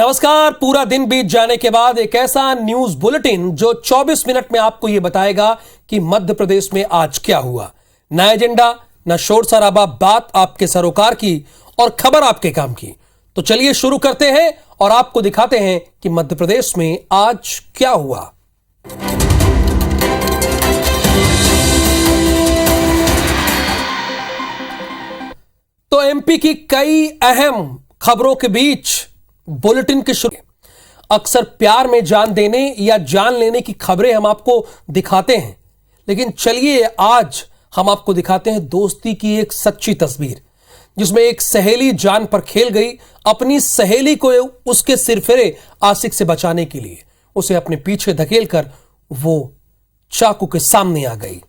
नमस्कार। पूरा दिन बीत जाने के बाद एक ऐसा न्यूज बुलेटिन जो 24 मिनट में आपको यह बताएगा कि मध्य प्रदेश में आज क्या हुआ। न एजेंडा, न शोर शराबा, बात आपके सरोकार की और खबर आपके काम की। तो चलिए शुरू करते हैं और आपको दिखाते हैं कि मध्य प्रदेश में आज क्या हुआ। तो एमपी की कई अहम खबरों के बीच बुलेटिन के शुरू। अक्सर प्यार में जान देने या जान लेने की खबरें हम आपको दिखाते हैं, लेकिन चलिए आज हम आपको दिखाते हैं दोस्ती की एक सच्ची तस्वीर, जिसमें एक सहेली जान पर खेल गई। अपनी सहेली को उसके सिरफिरे आशिक से बचाने के लिए उसे अपने पीछे धकेलकर वो चाकू के सामने आ गई।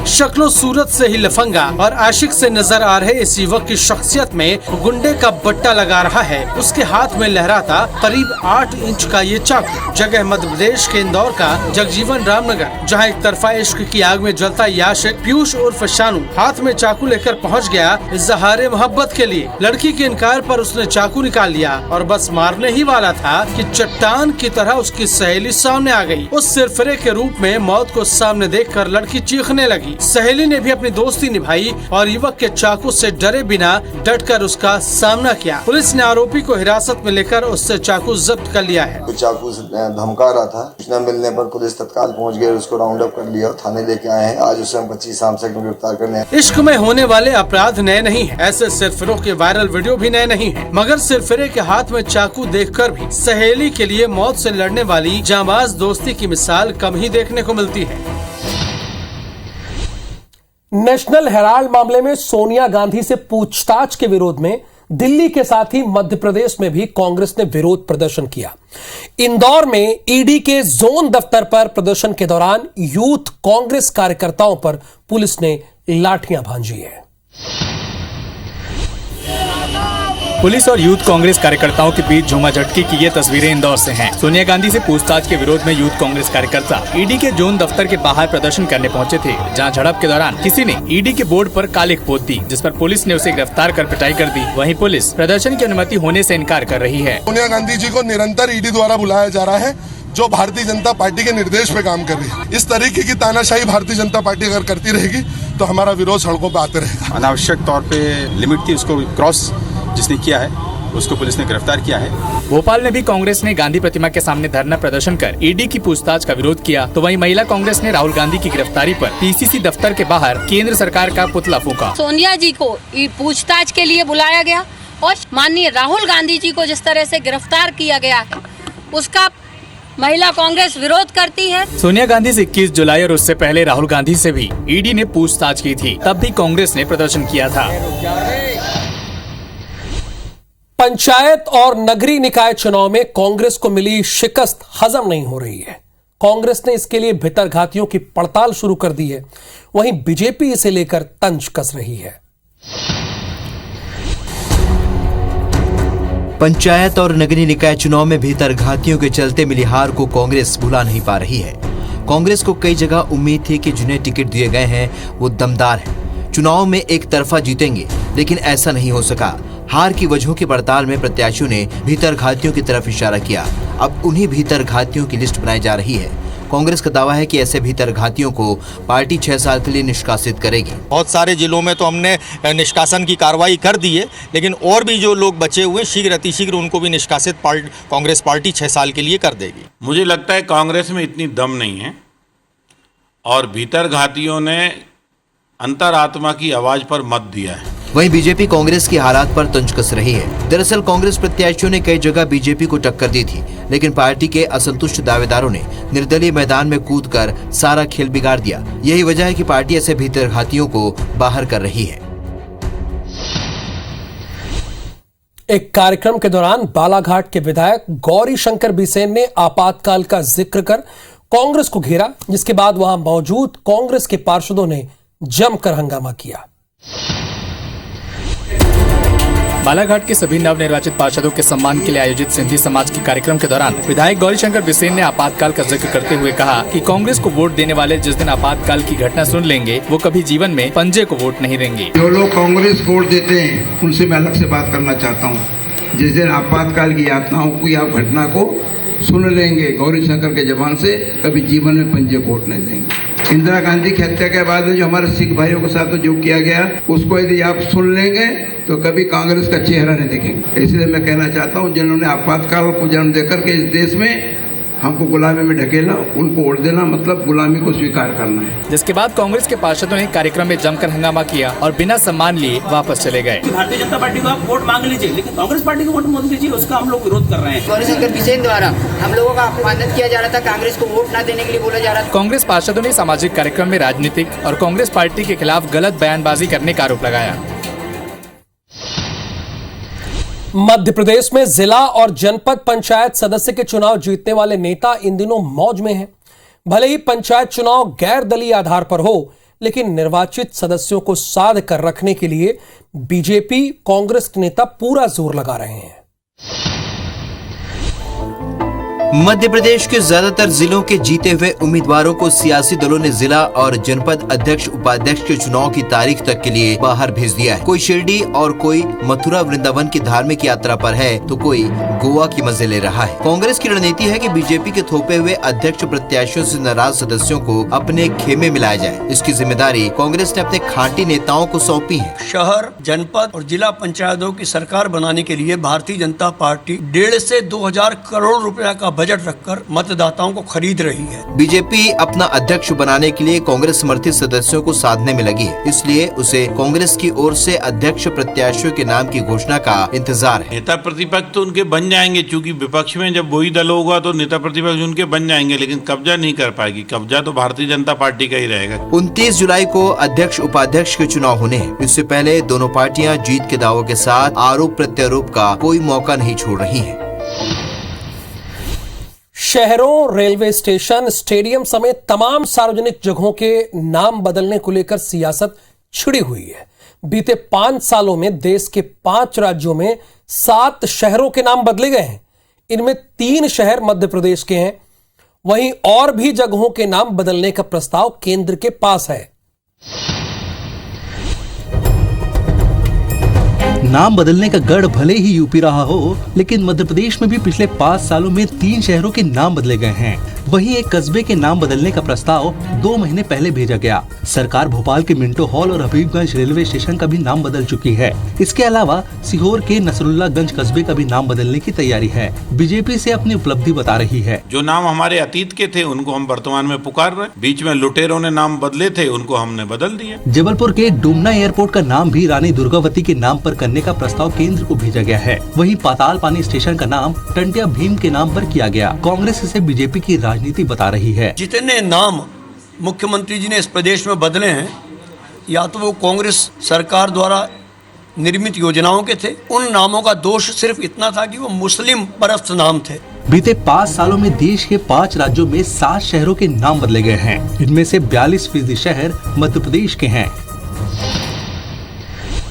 शक्लो सूरत से ही लफंगा और आशिक से नजर आ रहे इस युवक की शख्सियत में गुंडे का बट्टा लगा रहा है। उसके हाथ में लहराता करीब 8 इंच का ये चाकू। जगह मध्य प्रदेश के इंदौर का जगजीवन रामनगर, जहां एक तरफा इश्क की आग में जलता ये आशिक पीयूष उर्फ शानू हाथ में चाकू लेकर पहुंच गया इजहारे मोहब्बत के लिए। लड़की के इनकार पर उसने चाकू निकाल लिया और बस मारने ही वाला था कि चट्टान की तरह उसकी सहेली सामने आ गई। उस सिरफिरे के रूप में मौत को सामने देखकर लड़की चीखने लगी। सहेली ने भी अपनी दोस्ती निभाई और युवक के चाकू से डरे बिना डटकर उसका सामना किया। पुलिस ने आरोपी को हिरासत में लेकर उससे चाकू जब्त कर लिया है। चाकू से धमका रहा था। सूचना मिलने पर पुलिस तत्काल पहुंच गई, उसको राउंड अप कर लिया और थाने लेके आए हैं। आज उसे हम 25 आर्म्स एक्ट में गिरफ्तार करने हैं। इश्क में होने वाले अपराध नए नहीं है, ऐसे सिरफिरों के वायरल वीडियो भी नए नहीं है, मगर सिरफिरे के हाथ में चाकू देखकर भी सहेली के लिए मौत से लड़ने वाली जांबाज दोस्ती की मिसाल कम ही देखने को मिलती है। नेशनल हेराल्ड मामले में सोनिया गांधी से पूछताछ के विरोध में दिल्ली के साथ ही मध्य प्रदेश में भी कांग्रेस ने विरोध प्रदर्शन किया। इंदौर में ईडी के जोन दफ्तर पर प्रदर्शन के दौरान यूथ कांग्रेस कार्यकर्ताओं पर पुलिस ने लाठियां भांजी है। पुलिस और यूथ कांग्रेस कार्यकर्ताओं के बीच झूमाझटकी की ये तस्वीरें इंदौर से हैं। सोनिया गांधी से पूछताछ के विरोध में यूथ कांग्रेस कार्यकर्ता ईडी के जोन दफ्तर के बाहर प्रदर्शन करने पहुंचे थे, जहां झड़प के दौरान किसी ने ईडी के बोर्ड पर कालिख पोत दी, जिस पर पुलिस ने उसे गिरफ्तार कर पिटाई कर दी। वहीं पुलिस प्रदर्शन की अनुमति होने से इनकार कर रही है। सोनिया गांधी जी को निरंतर ईडी द्वारा बुलाया जा रहा है, जो भारतीय जनता पार्टी के निर्देश पे काम कर रही है। इस तरीके की तानाशाही भारतीय जनता पार्टी अगर करती रहेगी तो हमारा विरोध सड़कों पर आते रहेगा। अनावश्यक तौर पे लिमिट थी, उसको क्रॉस जिसने किया है उसको पुलिस ने गिरफ्तार किया है। भोपाल में भी कांग्रेस ने गांधी प्रतिमा के सामने धरना प्रदर्शन कर ईडी की पूछताछ का विरोध किया। तो वहीं महिला कांग्रेस ने राहुल गांधी की गिरफ्तारी पर पीसीसी दफ्तर के बाहर केंद्र सरकार का पुतला फूंका। सोनिया जी को पूछताछ के लिए बुलाया गया और माननीय राहुल गांधी जी को जिस तरह से गिरफ्तार किया गया है, उसका महिला कांग्रेस विरोध करती है। सोनिया गांधी से 21 जुलाई और उससे पहले राहुल गांधी से भी ईडी ने पूछताछ की थी, तब भी कांग्रेस ने प्रदर्शन किया था। पंचायत और नगरीय निकाय चुनाव में कांग्रेस को मिली शिकस्त हजम नहीं हो रही है। कांग्रेस ने इसके लिए भितरघातियों की पड़ताल शुरू कर दी है, वहीं बीजेपी इसे लेकर तंज कस रही है। पंचायत और नगरीय निकाय चुनाव में भीतरघातियों के चलते मिली हार को कांग्रेस भुला नहीं पा रही है। कांग्रेस को कई जगह उम्मीद थी कि जिन्हें टिकट दिए गए हैं वो दमदार हैं, चुनाव में एक तरफा जीतेंगे, लेकिन ऐसा नहीं हो सका। हार की वजहों की पड़ताल में प्रत्याशियों ने भीतरघातियों की तरफ इशारा किया। अब उन्हीं भीतरघातियों की लिस्ट बनाई जा रही है। कांग्रेस का दावा है कि ऐसे भीतरघातियों को पार्टी 6 साल के लिए निष्कासित करेगी। बहुत सारे जिलों में तो हमने निष्कासन की कार्रवाई कर दी है, लेकिन और भी जो लोग बचे हुए शीघ्र अतिशीघ्र उनको भी निष्कासित कांग्रेस पार्टी 6 साल के लिए कर देगी। मुझे लगता है कांग्रेस में इतनी दम नहीं है और भीतरघातियों ने अंतरात्मा की आवाज पर मत दिया है। वहीं बीजेपी कांग्रेस की हालात पर तंज कस रही है। दरअसल कांग्रेस प्रत्याशियों ने कई जगह बीजेपी को टक्कर दी थी, लेकिन पार्टी के असंतुष्ट दावेदारों ने निर्दलीय मैदान में कूदकर सारा खेल बिगाड़ दिया। यही वजह है कि पार्टी ऐसे भीतरघातियों को बाहर कर रही है। एक कार्यक्रम के दौरान बालाघाट के विधायक गौरी शंकर बिसेन ने आपातकाल का जिक्र कर कांग्रेस को घेरा, जिसके बाद वहां मौजूद कांग्रेस के पार्षदों ने जमकर हंगामा किया। बालाघाट के सभी नवनिर्वाचित पार्षदों के सम्मान के लिए आयोजित सिंधी समाज के कार्यक्रम के दौरान विधायक गौरीशंकर बिसेन ने आपातकाल का जिक्र करते हुए कहा कि कांग्रेस को वोट देने वाले जिस दिन आपातकाल की घटना सुन लेंगे वो कभी जीवन में पंजे को वोट नहीं देंगे। जो लोग कांग्रेस को वोट देते हैं उनसे मैं अलग से बात करना चाहता हूँ। जिस दिन आपातकाल की यातनाओं को या घटना को सुन लेंगे गौरीशंकर के जबान से, कभी जीवन में पंजे को वोट नहीं देंगे। इंदिरा गांधी की हत्या के बाद जो हमारे सिख भाइयों के साथ जो किया गया उसको यदि आप सुन लेंगे तो कभी कांग्रेस का चेहरा नहीं देखेंगे। इसलिए मैं कहना चाहता हूं, जिन्होंने आपातकाल को जन्म देकर के इस देश में हमको गुलामी में ढकेला, उनको वोट देना मतलब गुलामी को स्वीकार करना है। जिसके बाद कांग्रेस के पार्षदों ने कार्यक्रम में जमकर हंगामा किया और बिना सम्मान लिए वापस चले गए। भारतीय जनता पार्टी को आप वोट मांग लीजिए, लेकिन कांग्रेस पार्टी को वोट मत दीजिए, उसका हम लोग विरोध कर रहे हैं। गौरीशंकर बिसेन द्वारा हम लोगों का अपमान किया जा रहा था, कांग्रेस को वोट न देने के लिए बोला जा रहा था। कांग्रेस पार्षदों ने सामाजिक कार्यक्रम में राजनीतिक और कांग्रेस पार्टी के खिलाफ गलत बयानबाजी करने का आरोप लगाया। मध्य प्रदेश में जिला और जनपद पंचायत सदस्य के चुनाव जीतने वाले नेता इन दिनों मौज में हैं। भले ही पंचायत चुनाव गैर दलीय आधार पर हो, लेकिन निर्वाचित सदस्यों को साध कर रखने के लिए बीजेपी कांग्रेस के नेता पूरा जोर लगा रहे हैं। मध्य प्रदेश के ज्यादातर जिलों के जीते हुए उम्मीदवारों को सियासी दलों ने जिला और जनपद अध्यक्ष उपाध्यक्ष के चुनाव की तारीख तक के लिए बाहर भेज दिया है। कोई शिरडी और कोई मथुरा वृंदावन की धार्मिक यात्रा पर है तो कोई गोवा की मजे ले रहा है। कांग्रेस की रणनीति है कि बीजेपी के थोपे हुए अध्यक्ष प्रत्याशियों से नाराज सदस्यों को अपने खेमे मिलाया जाए। इसकी जिम्मेदारी कांग्रेस ने अपने खांटी नेताओं को सौंपी है। शहर, जनपद और जिला पंचायतों की सरकार बनाने के लिए भारतीय जनता पार्टी 1.5 से 2,000 करोड़ रुपया का बजट रखकर मतदाताओं को खरीद रही है। बीजेपी अपना अध्यक्ष बनाने के लिए कांग्रेस समर्थित सदस्यों को साधने में लगी है, इसलिए उसे कांग्रेस की ओर से अध्यक्ष प्रत्याशियों के नाम की घोषणा का इंतजार है। नेता प्रतिपक्ष तो उनके बन जाएंगे, चूंकि विपक्ष में जब वही दल होगा तो नेता प्रतिपक्ष उनके बन जाएंगे, लेकिन कब्जा नहीं कर पाएगी। कब्जा तो भारतीय जनता पार्टी का ही रहेगा। 29 जुलाई को अध्यक्ष उपाध्यक्ष के चुनाव होने हैं। इससे पहले दोनों पार्टियां जीत के दावों के साथ आरोप प्रत्यारोप का कोई मौका नहीं छोड़ रही हैं। शहरों, रेलवे स्टेशन, स्टेडियम समेत तमाम सार्वजनिक जगहों के नाम बदलने को लेकर सियासत छिड़ी हुई है। बीते 5 सालों में देश के 5 राज्यों में 7 शहरों के नाम बदले गए हैं। इनमें 3 शहर मध्य प्रदेश के हैं। वहीं और भी जगहों के नाम बदलने का प्रस्ताव केंद्र के पास है। नाम बदलने का गढ़ भले ही यूपी रहा हो, लेकिन मध्य प्रदेश में भी पिछले 5 सालों में 3 शहरों के नाम बदले गए हैं। वहीं एक कस्बे के नाम बदलने का प्रस्ताव 2 महीने पहले भेजा गया। सरकार भोपाल के मिंटो हॉल और हबीबगंज रेलवे स्टेशन का भी नाम बदल चुकी है। इसके अलावा सीहोर के नसरुल्लागंज कस्बे का भी नाम बदलने की तैयारी है। बीजेपी से अपनी उपलब्धि बता रही है। जो नाम हमारे अतीत के थे उनको हम वर्तमान में पुकार रहे। बीच में लुटेरों ने नाम बदले थे, उनको हमने बदल दिया। जबलपुर के डुमना एयरपोर्ट का नाम भी रानी दुर्गावती के नाम पर करने का प्रस्ताव केंद्र को भेजा गया है। वहीं पाताल पानी स्टेशन का नाम टंटिया भीम के नाम पर किया गया। कांग्रेस इसे बीजेपी की राजनीति बता रही है। जितने नाम मुख्यमंत्री जी ने इस प्रदेश में बदले हैं, या तो वो कांग्रेस सरकार द्वारा निर्मित योजनाओं के थे। उन नामों का दोष सिर्फ इतना था कि वो मुस्लिम परस्त नाम थे। बीते 5 सालों में देश के 5 राज्यों में 7 शहरों के नाम बदले गए हैं। इनमें से 42% शहर मध्य प्रदेश के हैं।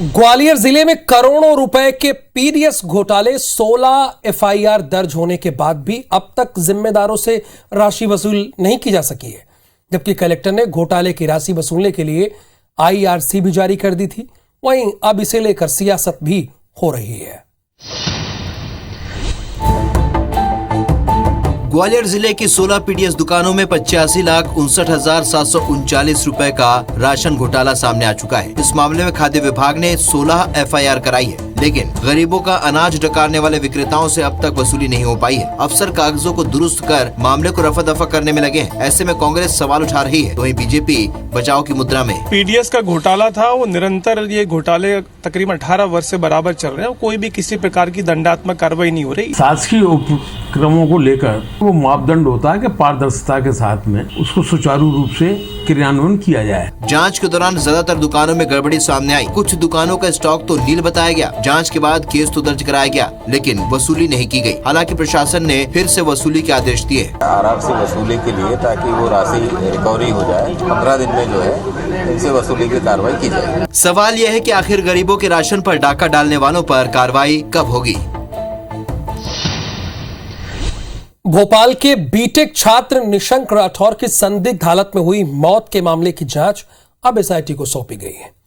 ग्वालियर जिले में करोड़ों रुपए के पीडीएस घोटाले, 16 एफआईआर दर्ज होने के बाद भी अब तक जिम्मेदारों से राशि वसूल नहीं की जा सकी है। जबकि कलेक्टर ने घोटाले की राशि वसूलने के लिए आईआरसी भी जारी कर दी थी। वहीं अब इसे लेकर सियासत भी हो रही है। ग्वालियर जिले की 16 पीडीएस दुकानों में 85,59,739 रुपए का राशन घोटाला सामने आ चुका है। इस मामले में खाद्य विभाग ने 16 एफआईआर कराई है, लेकिन गरीबों का अनाज डकारने वाले विक्रेताओं से अब तक वसूली नहीं हो पाई है। अफसर कागजों को दुरुस्त कर मामले को रफा दफा करने में लगे हैं। ऐसे में कांग्रेस सवाल उठा रही है, वहीं बीजेपी बचाव की मुद्रा में। पीडीएस का घोटाला था, वो निरंतर ये घोटाले तकरीबन 18 वर्ष से बराबर चल रहे हैं। कोई भी किसी प्रकार की दंडात्मक कार्रवाई नहीं हो रही। शासकीय उपक्रमों को लेकर वो मापदंड होता है कि पारदर्शिता के साथ में उसको सुचारू रूप से क्रियान्वयन किया जाए। जांच के दौरान ज्यादातर दुकानों में गड़बड़ी सामने आई। कुछ दुकानों का स्टॉक तो नील बताया गया। जांच के बाद केस तो दर्ज कराया गया, लेकिन वसूली नहीं की गई। हालांकि प्रशासन ने फिर से वसूली के आदेश दिए आराम से वसूली के लिए, ताकि वो राशि रिकवरी हो जाए। 15 दिन में जो है इनसे वसूली की कार्रवाई की जाए। सवाल यह है कि आखिर गरीबों के राशन पर डाका डालने वालों पर कार्रवाई कब होगी। भोपाल के बीटेक छात्र निशंक राठौर की संदिग्ध हालत में हुई मौत के मामले की जांच अब एसआईटी को सौंपी गई है।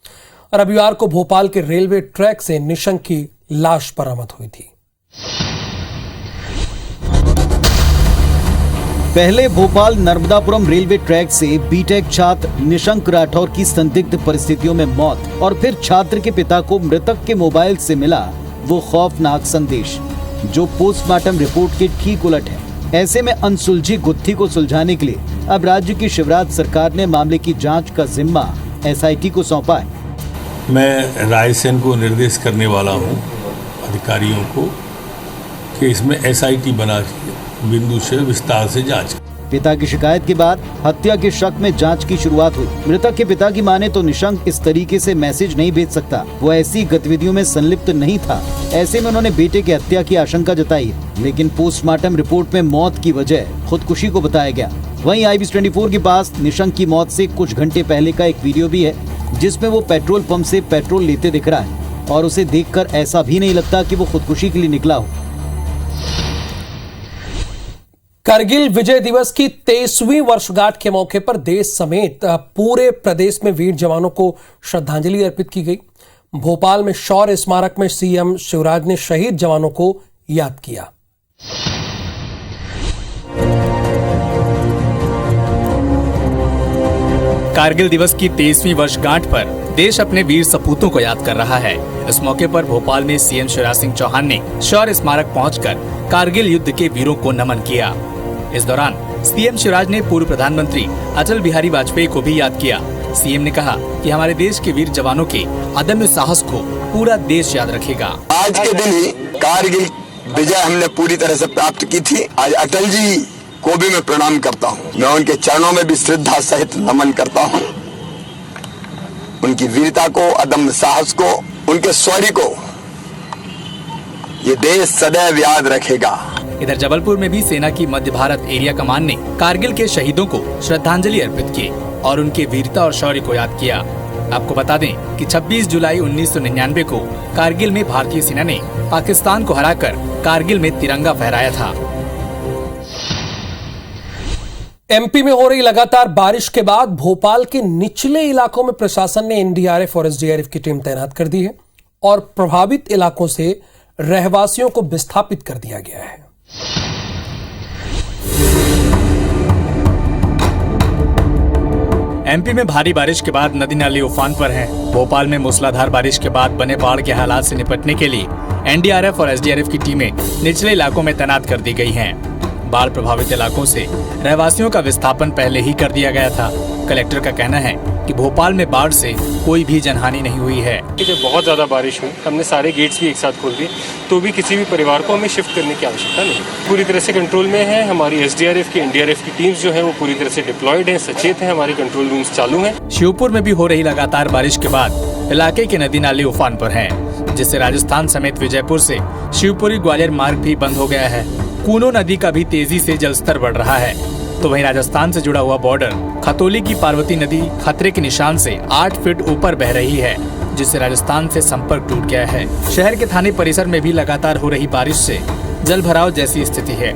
रविवार को भोपाल के रेलवे ट्रैक से निशंक की लाश बरामद हुई थी। पहले भोपाल नर्मदापुरम रेलवे ट्रैक से बीटेक छात्र निशंक राठौर की संदिग्ध परिस्थितियों में मौत और फिर छात्र के पिता को मृतक के मोबाइल से मिला वो खौफनाक संदेश, जो पोस्टमार्टम रिपोर्ट के ठीक उलट है। ऐसे में अनसुलझी गुत्थी को सुलझाने के लिए अब राज्य की शिवराज सरकार ने मामले की जांच का जिम्मा एसआईटी को सौंपा है। मैं रायसेन को निर्देश करने वाला हूं अधिकारियों को कि इसमें एसआईटी बना के बिंदु से विस्तार से जांच। पिता की शिकायत के बाद हत्या के शक में जांच की शुरुआत हुई। मृतक के पिता की माने तो निशंक इस तरीके से मैसेज नहीं भेज सकता, वो ऐसी गतिविधियों में संलिप्त नहीं था। ऐसे में उन्होंने बेटे की हत्या की आशंका जताई, लेकिन पोस्टमार्टम रिपोर्ट में मौत की वजह खुदकुशी को बताया गया। वहीं IBS24 के पास निशंक की मौत से कुछ घंटे पहले का एक वीडियो भी है, जिसमें वो पेट्रोल पंप से पेट्रोल लेते दिख रहा है और उसे देखकर ऐसा भी नहीं लगता कि वो खुदकुशी के लिए निकला हो। करगिल विजय दिवस की 23वीं वर्षगांठ के मौके पर देश समेत पूरे प्रदेश में वीर जवानों को श्रद्धांजलि अर्पित की गई। भोपाल में शौर्य स्मारक में सीएम शिवराज ने शहीद जवानों को याद किया। कारगिल दिवस की 23वीं वर्षगांठ पर देश अपने वीर सपूतों को याद कर रहा है। इस मौके पर भोपाल में सीएम शिवराज सिंह चौहान ने शौर्य स्मारक पहुंचकर कारगिल युद्ध के वीरों को नमन किया। इस दौरान सीएम शिवराज ने पूर्व प्रधानमंत्री अटल बिहारी वाजपेयी को भी याद किया। सीएम ने कहा कि हमारे देश के वीर जवानों के अदम्य साहस को पूरा देश याद रखेगा। आज के दिन ही कारगिल विजय हमने पूरी तरह से प्राप्त की थी। आज अटल जी को भी मैं प्रणाम करता हूँ, मैं उनके चरणों में भी श्रद्धा सहित नमन करता हूँ। उनकी वीरता को, अदम्य साहस को, उनके शौर्य को ये देश सदैव याद रखेगा। इधर जबलपुर में भी सेना की मध्य भारत एरिया कमान ने कारगिल के शहीदों को श्रद्धांजलि अर्पित की और उनके वीरता और शौर्य को याद किया। आपको बता दें कि 26 जुलाई 1999 को कारगिल में भारतीय सेना ने पाकिस्तान को हराकर कारगिल में तिरंगा फहराया था। एमपी में हो रही लगातार बारिश के बाद भोपाल के निचले इलाकों में प्रशासन ने एनडीआरएफ और एसडीआरएफ की टीम तैनात कर दी है और प्रभावित इलाकों से रहवासियों को विस्थापित कर दिया गया है। एमपी में भारी बारिश के बाद नदी नाले उफान पर हैं। भोपाल में मूसलाधार बारिश के बाद बने बाढ़ के हालात से निपटने के लिए एनडीआरएफ और एसडीआरएफ की टीमें निचले इलाकों में तैनात कर दी गई हैं। बाढ़ प्रभावित इलाकों से रहवासियों का विस्थापन पहले ही कर दिया गया था। कलेक्टर का कहना है कि भोपाल में बाढ़ से कोई भी जनहानि नहीं हुई है। जब बहुत ज़्यादा बारिश हुई, हमने सारे गेट्स भी एक साथ खोल दिए, तो भी किसी भी परिवार को हमें शिफ्ट करने की आवश्यकता नहीं। पूरी तरह से कंट्रोल में है। हमारी एसडीआरएफ की, एनडीआरएफ की टीम्स जो है वो पूरी तरह से डिप्लॉयड हैं, सचेत हैं। हमारे कंट्रोल रूम्स चालू हैं। शिवपुर में भी हो रही लगातार बारिश के बाद इलाके के नदी नाले उफान पर हैं, जिससे राजस्थान समेत विजयपुर से शिवपुरी ग्वालियर मार्ग भी बंद हो गया है। कूनो नदी का भी तेजी से जलस्तर बढ़ रहा है। तो वहीं राजस्थान से जुड़ा हुआ बॉर्डर खतौली की पार्वती नदी खतरे के निशान से 8 फीट ऊपर बह रही है, जिससे राजस्थान से संपर्क टूट गया है। शहर के थाने परिसर में भी लगातार हो रही बारिश से जलभराव जैसी स्थिति है।